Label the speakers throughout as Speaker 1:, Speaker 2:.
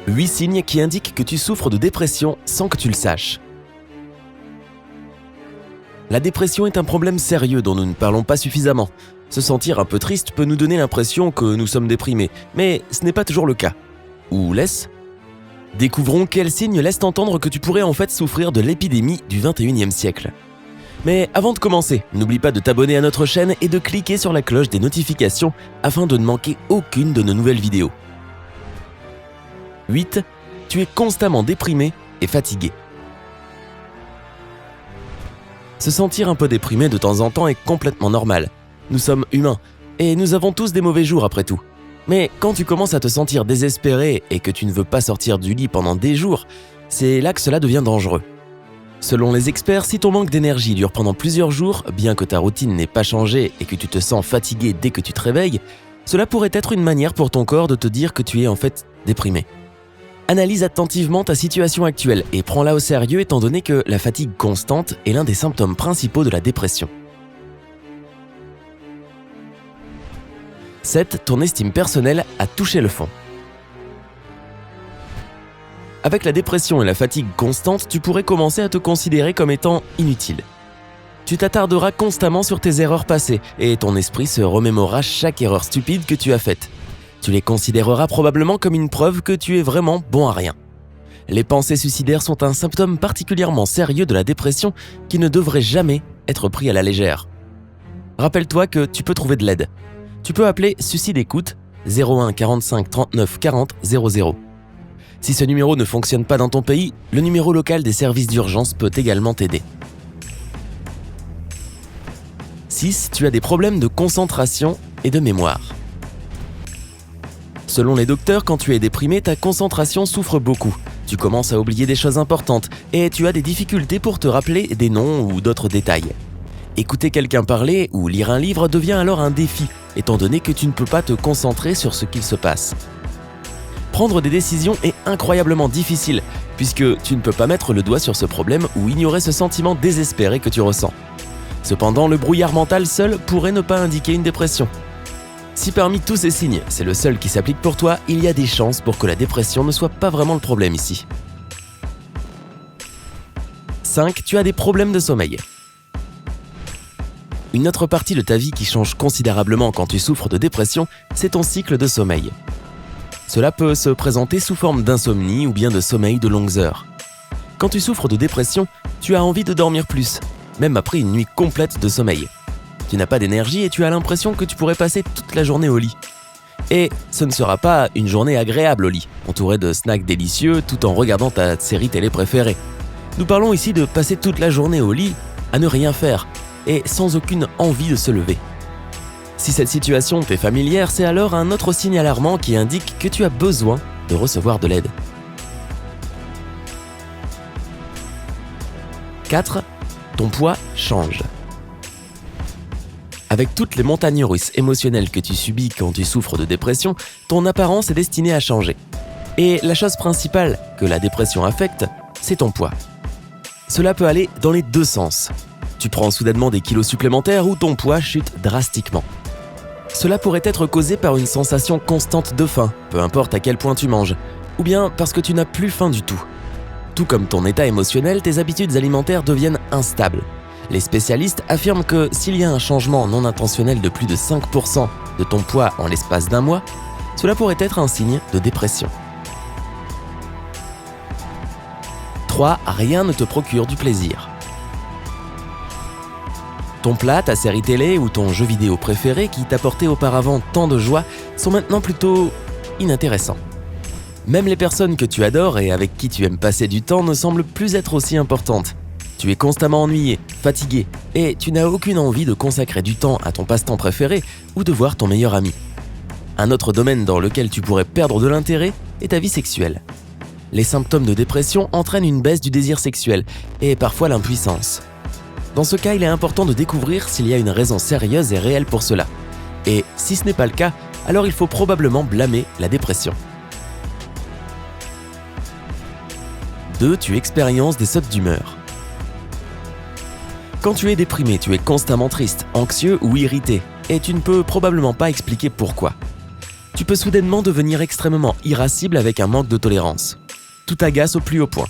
Speaker 1: 8 signes qui indiquent que tu souffres de dépression sans que tu le saches. La dépression est un problème sérieux dont nous ne parlons pas suffisamment. Se sentir un peu triste peut nous donner l'impression que nous sommes déprimés, mais ce n'est pas toujours le cas. Ou l'est-ce ? Découvrons quels signes laissent entendre que tu pourrais en fait souffrir de l'épidémie du 21e siècle. Mais avant de commencer, n'oublie pas de t'abonner à notre chaîne et de cliquer sur la cloche des notifications afin de ne manquer aucune de nos nouvelles vidéos. 8. Tu es constamment déprimé et fatigué. Se sentir un peu déprimé de temps en temps est complètement normal. Nous sommes humains et nous avons tous des mauvais jours après tout. Mais quand tu commences à te sentir désespéré et que tu ne veux pas sortir du lit pendant des jours, c'est là que cela devient dangereux. Selon les experts, si ton manque d'énergie dure pendant plusieurs jours, bien que ta routine n'ait pas changé et que tu te sens fatigué dès que tu te réveilles, cela pourrait être une manière pour ton corps de te dire que tu es en fait déprimé. Analyse attentivement ta situation actuelle et prends-la au sérieux étant donné que la fatigue constante est l'un des symptômes principaux de la dépression. 7. Ton estime personnelle a touché le fond. Avec la dépression et la fatigue constante, tu pourrais commencer à te considérer comme étant inutile. Tu t'attarderas constamment sur tes erreurs passées et ton esprit se remémorera chaque erreur stupide que tu as faite. Tu les considéreras probablement comme une preuve que tu es vraiment bon à rien. Les pensées suicidaires sont un symptôme particulièrement sérieux de la dépression qui ne devrait jamais être pris à la légère. Rappelle-toi que tu peux trouver de l'aide. Tu peux appeler Suicide Écoute 01 45 39 40 00. Si ce numéro ne fonctionne pas dans ton pays, le numéro local des services d'urgence peut également t'aider. 6. Tu as des problèmes de concentration et de mémoire. Selon les docteurs, quand tu es déprimé, ta concentration souffre beaucoup. Tu commences à oublier des choses importantes et tu as des difficultés pour te rappeler des noms ou d'autres détails. Écouter quelqu'un parler ou lire un livre devient alors un défi, étant donné que tu ne peux pas te concentrer sur ce qu'il se passe. Prendre des décisions est incroyablement difficile, puisque tu ne peux pas mettre le doigt sur ce problème ou ignorer ce sentiment désespéré que tu ressens. Cependant, le brouillard mental seul pourrait ne pas indiquer une dépression. Si parmi tous ces signes, c'est le seul qui s'applique pour toi, il y a des chances pour que la dépression ne soit pas vraiment le problème ici. 5. Tu as des problèmes de sommeil. Une autre partie de ta vie qui change considérablement quand tu souffres de dépression, c'est ton cycle de sommeil. Cela peut se présenter sous forme d'insomnie ou bien de sommeil de longues heures. Quand tu souffres de dépression, tu as envie de dormir plus, même après une nuit complète de sommeil. Tu n'as pas d'énergie et tu as l'impression que tu pourrais passer toute la journée au lit. Et ce ne sera pas une journée agréable au lit, entourée de snacks délicieux tout en regardant ta série télé préférée. Nous parlons ici de passer toute la journée au lit, à ne rien faire, et sans aucune envie de se lever. Si cette situation t'est familière, c'est alors un autre signe alarmant qui indique que tu as besoin de recevoir de l'aide. 4. Ton poids change. Avec toutes les montagnes russes émotionnelles que tu subis quand tu souffres de dépression, ton apparence est destinée à changer. Et la chose principale que la dépression affecte, c'est ton poids. Cela peut aller dans les deux sens. Tu prends soudainement des kilos supplémentaires ou ton poids chute drastiquement. Cela pourrait être causé par une sensation constante de faim, peu importe à quel point tu manges, ou bien parce que tu n'as plus faim du tout. Tout comme ton état émotionnel, tes habitudes alimentaires deviennent instables. Les spécialistes affirment que s'il y a un changement non intentionnel de plus de 5% de ton poids en l'espace d'un mois, cela pourrait être un signe de dépression. 3. Rien ne te procure du plaisir. Ton plat, ta série télé ou ton jeu vidéo préféré qui t'apportait auparavant tant de joie sont maintenant plutôt inintéressants. Même les personnes que tu adores et avec qui tu aimes passer du temps ne semblent plus être aussi importantes. Tu es constamment ennuyé, fatigué et tu n'as aucune envie de consacrer du temps à ton passe-temps préféré ou de voir ton meilleur ami. Un autre domaine dans lequel tu pourrais perdre de l'intérêt est ta vie sexuelle. Les symptômes de dépression entraînent une baisse du désir sexuel et parfois l'impuissance. Dans ce cas, il est important de découvrir s'il y a une raison sérieuse et réelle pour cela. Et si ce n'est pas le cas, alors il faut probablement blâmer la dépression. 2. Tu expériences des sautes d'humeur. Quand tu es déprimé, tu es constamment triste, anxieux ou irrité, et tu ne peux probablement pas expliquer pourquoi. Tu peux soudainement devenir extrêmement irascible avec un manque de tolérance. Tout agace au plus haut point.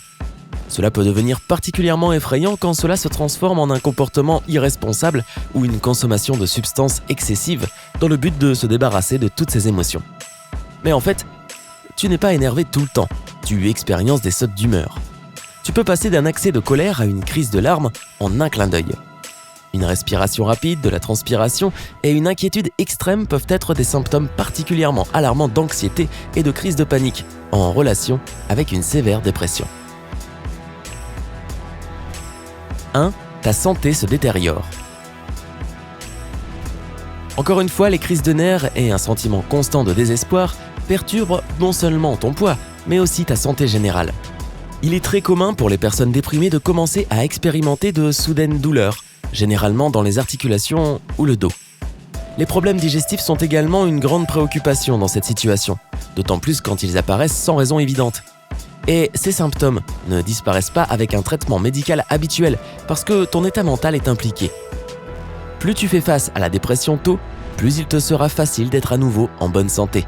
Speaker 1: Cela peut devenir particulièrement effrayant quand cela se transforme en un comportement irresponsable ou une consommation de substances excessives dans le but de se débarrasser de toutes ces émotions. Mais en fait, tu n'es pas énervé tout le temps, tu expériences des sautes d'humeur. Tu peux passer d'un accès de colère à une crise de larmes en un clin d'œil. Une respiration rapide, de la transpiration et une inquiétude extrême peuvent être des symptômes particulièrement alarmants d'anxiété et de crise de panique en relation avec une sévère dépression. 1. Ta santé se détériore. Encore une fois, les crises de nerfs et un sentiment constant de désespoir perturbent non seulement ton poids, mais aussi ta santé générale. Il est très commun pour les personnes déprimées de commencer à expérimenter de soudaines douleurs, généralement dans les articulations ou le dos. Les problèmes digestifs sont également une grande préoccupation dans cette situation, d'autant plus quand ils apparaissent sans raison évidente. Et ces symptômes ne disparaissent pas avec un traitement médical habituel parce que ton état mental est impliqué. Plus tu fais face à la dépression tôt, plus il te sera facile d'être à nouveau en bonne santé.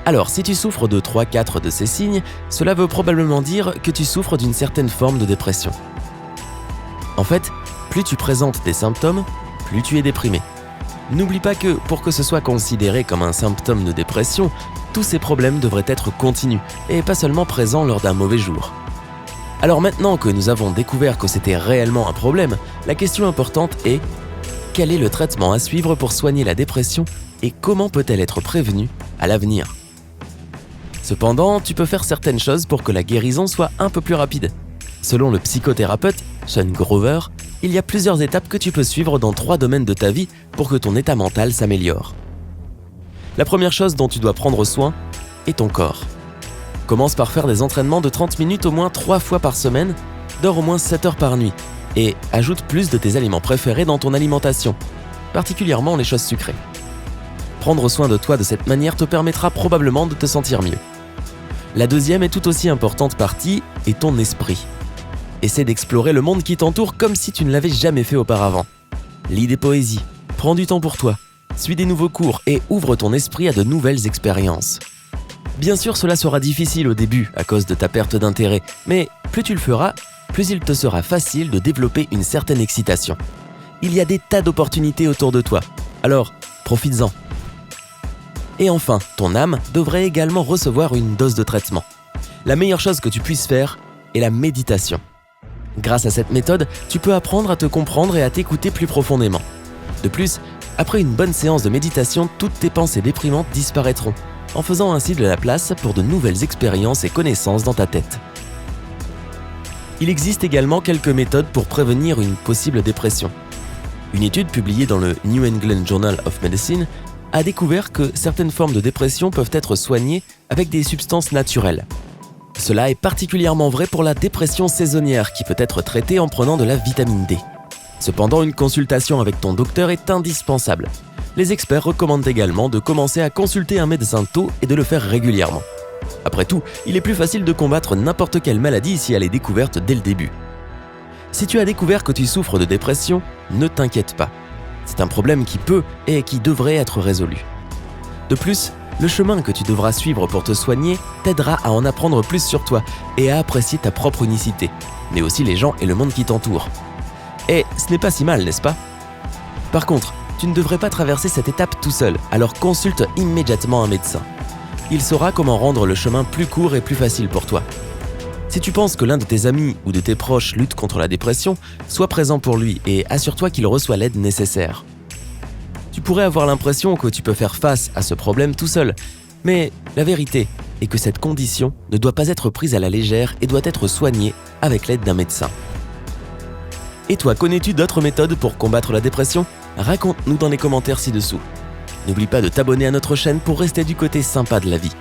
Speaker 1: Alors, si tu souffres de 3-4 de ces signes, cela veut probablement dire que tu souffres d'une certaine forme de dépression. En fait, plus tu présentes des symptômes, plus tu es déprimé. N'oublie pas que, pour que ce soit considéré comme un symptôme de dépression, tous ces problèmes devraient être continus et pas seulement présents lors d'un mauvais jour. Alors maintenant que nous avons découvert que c'était réellement un problème, la question importante est: quel est le traitement à suivre pour soigner la dépression et comment peut-elle être prévenue à l'avenir ? Cependant, tu peux faire certaines choses pour que la guérison soit un peu plus rapide. Selon le psychothérapeute Sean Grover, il y a plusieurs étapes que tu peux suivre dans 3 domaines de ta vie pour que ton état mental s'améliore. La première chose dont tu dois prendre soin est ton corps. Commence par faire des entraînements de 30 minutes au moins 3 fois par semaine, dors au moins 7 heures par nuit et ajoute plus de tes aliments préférés dans ton alimentation, particulièrement les choses sucrées. Prendre soin de toi de cette manière te permettra probablement de te sentir mieux. La deuxième et tout aussi importante partie est ton esprit. Essaie d'explorer le monde qui t'entoure comme si tu ne l'avais jamais fait auparavant. Lis des poésies, prends du temps pour toi, suis des nouveaux cours et ouvre ton esprit à de nouvelles expériences. Bien sûr, cela sera difficile au début à cause de ta perte d'intérêt, mais plus tu le feras, plus il te sera facile de développer une certaine excitation. Il y a des tas d'opportunités autour de toi, alors profites-en. Et enfin, ton âme devrait également recevoir une dose de traitement. La meilleure chose que tu puisses faire est la méditation. Grâce à cette méthode, tu peux apprendre à te comprendre et à t'écouter plus profondément. De plus, après une bonne séance de méditation, toutes tes pensées déprimantes disparaîtront, en faisant ainsi de la place pour de nouvelles expériences et connaissances dans ta tête. Il existe également quelques méthodes pour prévenir une possible dépression. Une étude publiée dans le New England Journal of Medicine a découvert que certaines formes de dépression peuvent être soignées avec des substances naturelles. Cela est particulièrement vrai pour la dépression saisonnière qui peut être traitée en prenant de la vitamine D. Cependant, une consultation avec ton docteur est indispensable. Les experts recommandent également de commencer à consulter un médecin tôt et de le faire régulièrement. Après tout, il est plus facile de combattre n'importe quelle maladie si elle est découverte dès le début. Si tu as découvert que tu souffres de dépression, ne t'inquiète pas. C'est un problème qui peut et qui devrait être résolu. De plus, le chemin que tu devras suivre pour te soigner t'aidera à en apprendre plus sur toi et à apprécier ta propre unicité, mais aussi les gens et le monde qui t'entourent. Et ce n'est pas si mal, n'est-ce pas ? Par contre, tu ne devrais pas traverser cette étape tout seul, alors consulte immédiatement un médecin. Il saura comment rendre le chemin plus court et plus facile pour toi. Si tu penses que l'un de tes amis ou de tes proches lutte contre la dépression, sois présent pour lui et assure-toi qu'il reçoit l'aide nécessaire. Tu pourrais avoir l'impression que tu peux faire face à ce problème tout seul, mais la vérité est que cette condition ne doit pas être prise à la légère et doit être soignée avec l'aide d'un médecin. Et toi, connais-tu d'autres méthodes pour combattre la dépression ? Raconte-nous dans les commentaires ci-dessous. N'oublie pas de t'abonner à notre chaîne pour rester du côté sympa de la vie.